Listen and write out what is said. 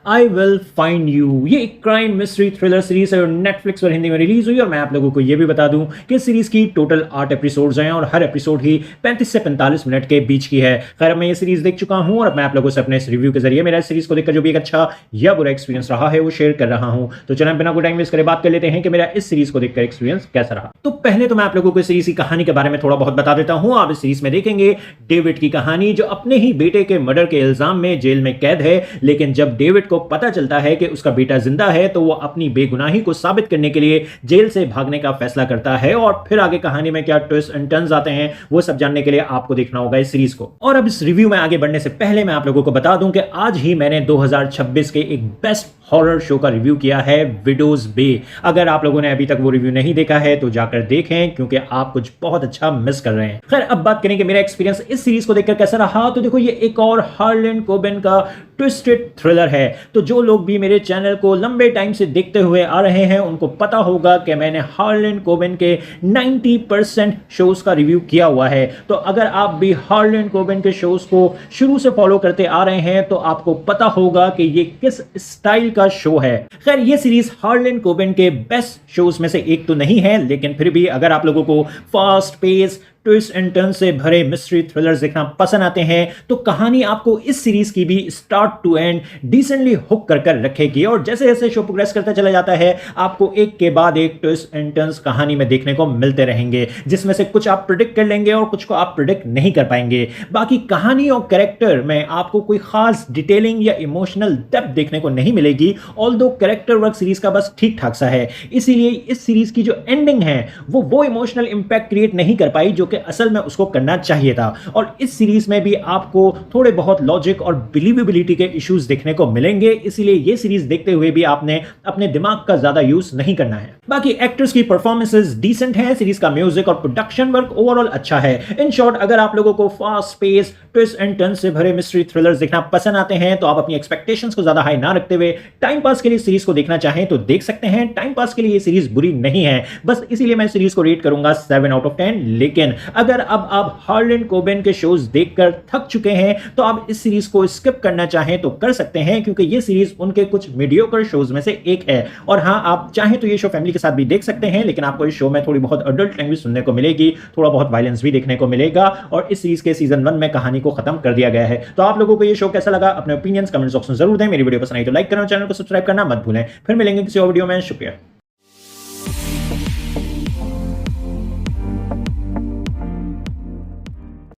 I will find you. ये एक crime mystery thriller series है और नेटफ्लिक्स पर हिंदी में रिलीज हुई। और मैं आप लोगों को यह भी बता दूं कि इस सीरीज की टोटल 8 एपिसोड्स हैं और हर एपिसोड ही 35 से 45 मिनट के बीच की है। खैर मैं ये सीरीज देख चुका हूं और मैं आप लोगों से अपने इस रिव्यू के जरिए मेरा इस सीरीज को देखकर जो भी एक अच्छा या बुरा एक्सपीरियंस रहा है वो शेयर कर रहा हूं। तो चलो बिना कोई टाइम वेस्ट करे बात कर लेते हैं कि मेरा इस सीरीज को देखकर एक्सपीरियंस कैसा रहा। तो पहले तो मैं आप लोगों को इस सीरीज की कहानी के बारे में थोड़ा बहुत बता देता हूं। आप इस सीरीज में देखेंगे डेविड की कहानी, जो अपने ही बेटे के मर्डर के इल्जाम में जेल में कैद है। लेकिन जब डेविड को पता चलता है कि उसका बेटा जिंदा है तो वो अपनी बेगुनाही को साबित करने के लिए जेल से भागने का फैसला करता है। और फिर आगे कहानी में क्या ट्विस्ट एंड टर्न्स आते हैं वो सब जानने के लिए आपको देखना होगा इस सीरीज को। और अब इस रिव्यू में आगे बढ़ने से पहले मैं आप लोगों को बता दूं कि आज ही मैंने 2026 के एक बेस्ट हॉरर शो का रिव्यू किया है, विडोज बे। अगर आप लोगों ने अभी तक वो रिव्यू नहीं देखा है तो जाकर देखें, क्योंकि आप कुछ बहुत अच्छा मिस कर रहे हैं। खैर अब बात करें कि मेरा एक्सपीरियंस इस सीरीज को देखकर कैसा रहा। तो देखो, ये एक और हार्लन कोबेन का ट्विस्टेड थ्रिलर है। तो जो लोग भी मेरे चैनल को लंबे टाइम से देखते हुए आ रहे हैं उनको पता होगा कि मैंने हार्लन कोबेन के 90% शोज का रिव्यू किया हुआ है। तो अगर आप भी हार्लन कोबेन के शोज को शुरू से फॉलो करते आ रहे हैं तो आपको पता होगा कि ये किस स्टाइल का शो है। खैर ये सीरीज हार्लन कोबेन के बेस्ट शोज में से एक तो नहीं है, लेकिन फिर भी अगर आप लोगों को fast pace, twist and turn से भरे मिस्ट्री थ्रिलर्स देखना पसंद आते हैं तो कहानी आपको इस सीरीज की भी start to end decently hook कर रखेगी। और जैसे जैसे शो प्रोग्रेस करता चला जाता है आपको एक के बाद एक ट्विस्ट एंड टर्न्स कहानी में देखने को मिलते रहेंगे, जिसमें से कुछ आप प्रिडिक्ट कर लेंगे और कुछ को आप प्रिडिक्ट नहीं कर पाएंगे। बाकी कहानी और कैरेक्टर में आपको कोई खास डिटेलिंग या इमोशनल डेप्थ देखने को नहीं मिलेगी, ऑल्दो कैरेक्टर वर्क सीरीज का बस ठीक ठाक सा है। इसीलिए इस सीरीज की जो एंडिंग है वो इमोशनल इंपैक्ट क्रिएट नहीं कर पाई जो कि असल में उसको करना चाहिए था। और इस सीरीज में भी आपको थोड़े बहुत लॉजिक और बिलीवेबिलिटी के इश्यूज देखने को मिलेंगे, इसीलिए ये सीरीज देखते हुए भी आपने अपने दिमाग का ज्यादा यूज नहीं करना है। बाकी एक्टर्स की परफॉर्मेंसेस डिसेंट हैं, सीरीज का म्यूजिक और प्रोडक्शन वर्क ओवरऑल अच्छा है। इन शॉर्ट, अगर आप लोगों को fast pace, twist and turn से भरे मिस्ट्री थ्रिलर्स देखना पसंद आते हैं तो आप अपनी एक्सपेक्टेशंस को ज्यादा हाई ना रखते हुए टाइम पास के लिए सीरीज को देखना चाहें तो देख सकते हैं। टाइम पास के लिए ये सीरीज बुरी नहीं है, बस इसीलिए मैं सीरीज को रेट करूंगा 7 आउट ऑफ 10। लेकिन अगर अब आप हार्लन कोबेन के शोज देखकर थक चुके हैं तो आप इस सीरीज को स्किप करना चाहें तो कर सकते हैं, क्योंकि ये सीरीज उनके कुछ मीडियोकर शोज में से एक है। और हां, आप चाहें तो ये शो फैमिली के साथ भी देख सकते हैं, लेकिन आपको इस शो में थोड़ी बहुत अडल्ट लैंग्वेज सुनने को मिलेगी, थोड़ा बहुत वायलेंस भी देखने को मिलेगा। और इस सीरीज के सीजन 1 में कहानी को खत्म कर दिया गया है। तो आप लोगों को ये शो कैसा लगा अपने ओपिनियंस कमेंट बॉक्स में जरूर दें। मेरी वीडियो पसंद आई तो लाइक करें, चैनल को सब्सक्राइब करना मत भूलें। फिर मिलेंगे किसी और वीडियो में। शुक्रिया।